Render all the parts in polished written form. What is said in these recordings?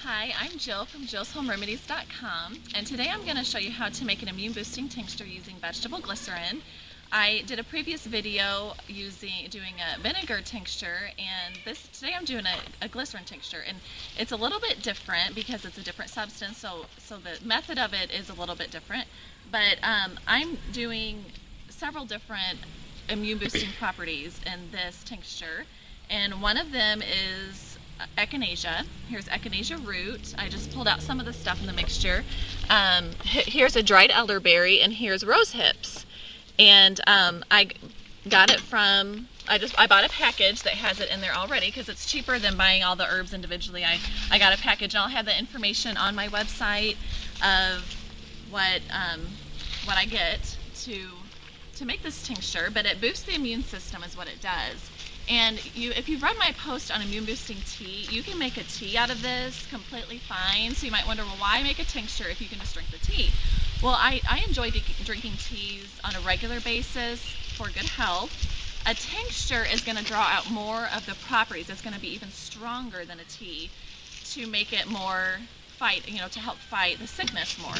Hi, I'm Jill from jillshomeremedies.com, and today I'm going to show you how to make an immune boosting tincture using vegetable glycerin. I did a previous video doing a vinegar tincture, and today I'm doing a glycerin tincture, and it's a little bit different because it's a different substance, so the method of it is a little bit different. But I'm doing several different immune boosting properties in this tincture, and one of them is echinacea. Here's echinacea root. I just pulled out some of the stuff in the mixture. Here's a dried elderberry, and here's rose hips. And I got it from, I bought a package that has it in there already because it's cheaper than buying all the herbs individually. I got a package, and I'll have the information on my website of what I get to make this tincture, but it boosts the immune system is what it does. And if you've read my post on immune boosting tea, you can make a tea out of this completely fine. So you might wonder, well, why make a tincture if you can just drink the tea? Well, I enjoy drinking teas on a regular basis for good health. A tincture is going to draw out more of the properties. It's going to be even stronger than a tea to make it more to help fight the sickness more.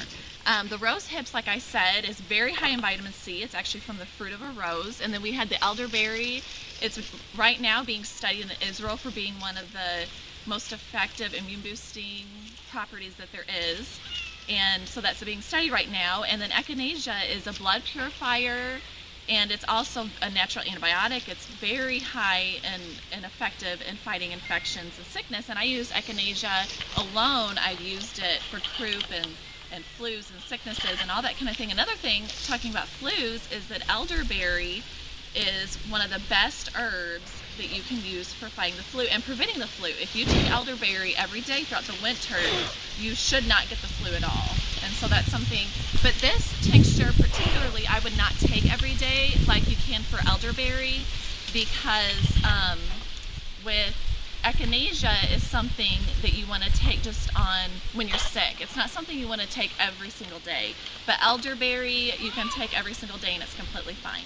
The rose hips, like I said, is very high in vitamin C. It's actually from the fruit of a rose. And then we had the elderberry. It's right now being studied in Israel for being one of the most effective immune boosting properties that there is. And so that's being studied right now. And then echinacea is a blood purifier, and it's also a natural antibiotic. It's very high and effective in fighting infections and sickness. And I use echinacea alone. I've used it for croup and flus and sicknesses and all that kind of thing. Another thing, talking about flus, is that elderberry is one of the best herbs that you can use for fighting the flu and preventing the flu. If you take elderberry every day throughout the winter, you should not get the flu at all. And so that's something, but this tincture particularly I would not take every day like you can for elderberry, because with echinacea is something that you want to take just on when you're sick. It's not something you want to take every single day. But elderberry you can take every single day and it's completely fine.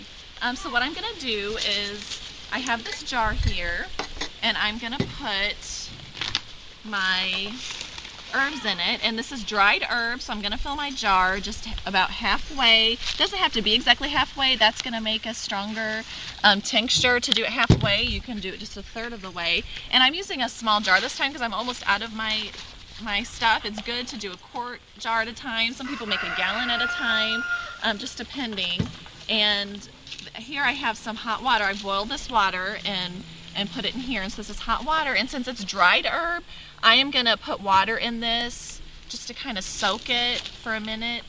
So what I'm going to do is, I have this jar here, and I'm going to put my herbs in it, and this is dried herbs, so I'm going to fill my jar just about halfway. It doesn't have to be exactly halfway. That's going to make a stronger tincture. To do it halfway, you can do it just a third of the way. And I'm using a small jar this time because I'm almost out of my stuff. It's good to do a quart jar at a time. Some people make a gallon at a time, just depending. And here I have some hot water. I boiled this water and put it in here, and so this is hot water. And since it's dried herb, I am going to put water in this just to kind of soak it for a minute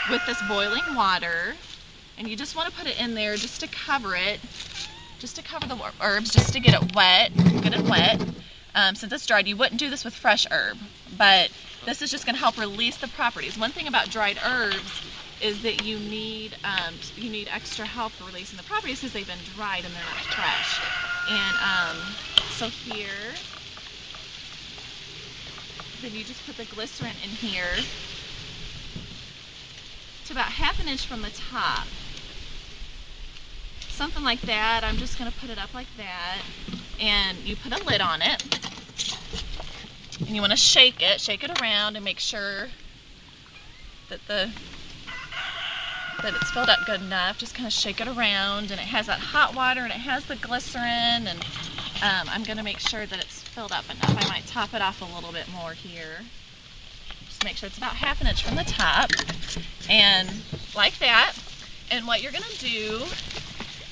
with this boiling water. And you just want to put it in there just to cover it, just to cover the herbs, just to get it wet, good and wet. Since it's dried, you wouldn't do this with fresh herb, but this is just going to help release the properties. One thing about dried herbs is that you need extra help for releasing the properties because they've been dried and they're not fresh. And so here, then you just put the glycerin in here to about 1/2 inch from the top. Something like that. I'm just going to put it up like that, and you put a lid on it, and you want to shake it around and make sure that it's filled up good enough. Just kind of shake it around, and it has that hot water and it has the glycerin, and I'm going to make sure that it's filled up enough. I might top it off a little bit more here. Just make sure it's about 1/2 inch from the top, and like that. And what you're going to do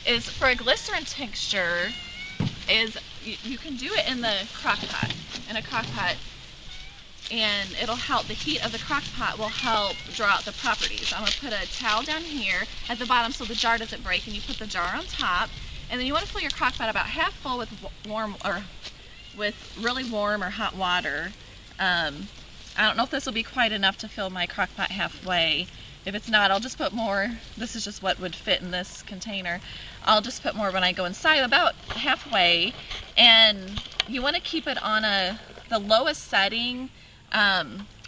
is, for a glycerin tincture, is you can do it in the crock pot, and it'll help. The heat of the crock pot will help draw out the properties. I'm going to put a towel down here at the bottom so the jar doesn't break, and you put the jar on top, and then you want to fill your crock pot about half full with really warm or hot water. I don't know if this will be quite enough to fill my crock pot halfway. If it's not, I'll just put more. This is just what would fit in this container. I'll just put more when I go inside, about halfway. And you want to keep it on the lowest setting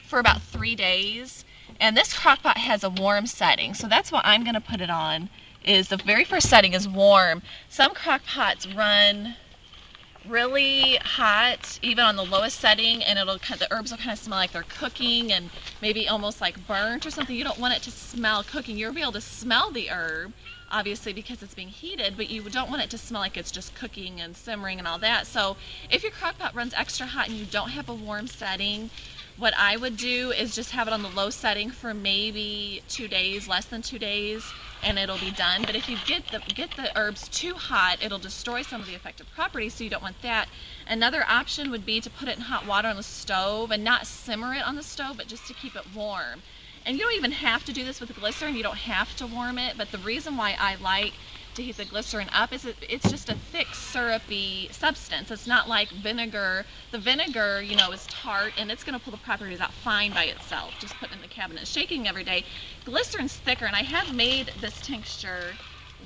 for about 3 days. And this crock pot has a warm setting, so that's what I'm going to put it on. Is the very first setting is warm. Some crock pots run really hot, even on the lowest setting, and the herbs will kind of smell like they're cooking and maybe almost like burnt or something. You don't want it to smell cooking. You'll be able to smell the herb, obviously, because it's being heated, but you don't want it to smell like it's just cooking and simmering and all that. So if your crock pot runs extra hot and you don't have a warm setting, what I would do is just have it on the low setting for maybe 2 days, less than 2 days, and it'll be done. But if you get the herbs too hot, it'll destroy some of the effective properties, so you don't want that. Another option would be to put it in hot water on the stove and not simmer it on the stove, but just to keep it warm. And you don't even have to do this with glycerin. You don't have to warm it, but the reason why I like to heat the glycerin up is it's just a thick syrupy substance. It's not like vinegar. The vinegar, you know, is tart and it's going to pull the properties out fine by itself, just putting it in the cabinet and shaking every day. Glycerin's thicker, and I have made this tincture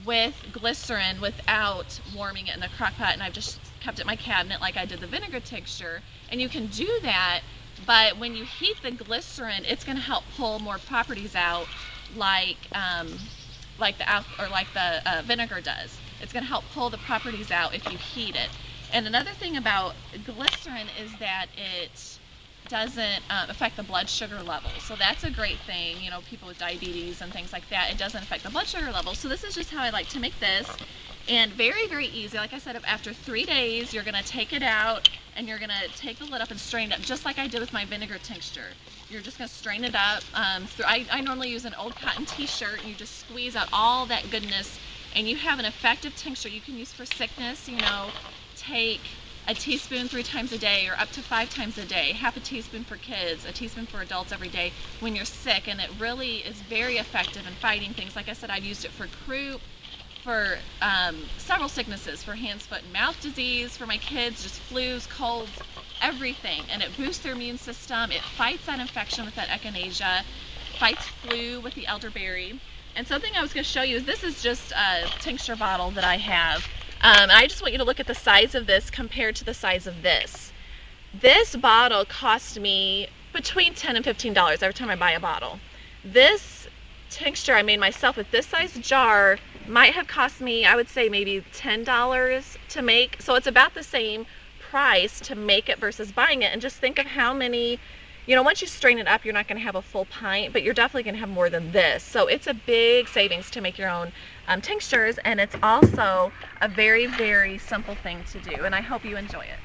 with glycerin without warming it in the crock pot, and I've just kept it in my cabinet like I did the vinegar tincture. And you can do that, but when you heat the glycerin, it's going to help pull more properties out, like the vinegar does. It's going to help pull the properties out if you heat it. And another thing about glycerin is that it doesn't affect the blood sugar level. So that's a great thing, you know, people with diabetes and things like that. It doesn't affect the blood sugar level. So this is just how I like to make this. And very, very easy. Like I said, after 3 days, you're going to take it out and you're going to take the lid up and strain it up, just like I did with my vinegar tincture. You're just going to strain it up. I normally use an old cotton t-shirt, and you just squeeze out all that goodness, and you have an effective tincture you can use for sickness. You know, take a teaspoon 3 times a day or up to 5 times a day, half a teaspoon for kids, a teaspoon for adults every day when you're sick, and it really is very effective in fighting things. Like I said, I've used it for croup, for several sicknesses, for hands, foot, and mouth disease, for my kids, just flus, colds, everything. And it boosts their immune system. It fights that infection with that echinacea, fights flu with the elderberry. And something I was going to show you is this is just a tincture bottle that I have. I just want you to look at the size of this compared to the size of this. This bottle cost me between $10 and $15 every time I buy a bottle. This tincture I made myself with this size jar might have cost me, I would say, maybe $10 to make. So it's about the same price to make it versus buying it. And just think of how many, you know, once you strain it up, you're not going to have a full pint, but you're definitely going to have more than this. So it's a big savings to make your own tinctures, and it's also a very, very simple thing to do. And I hope you enjoy it.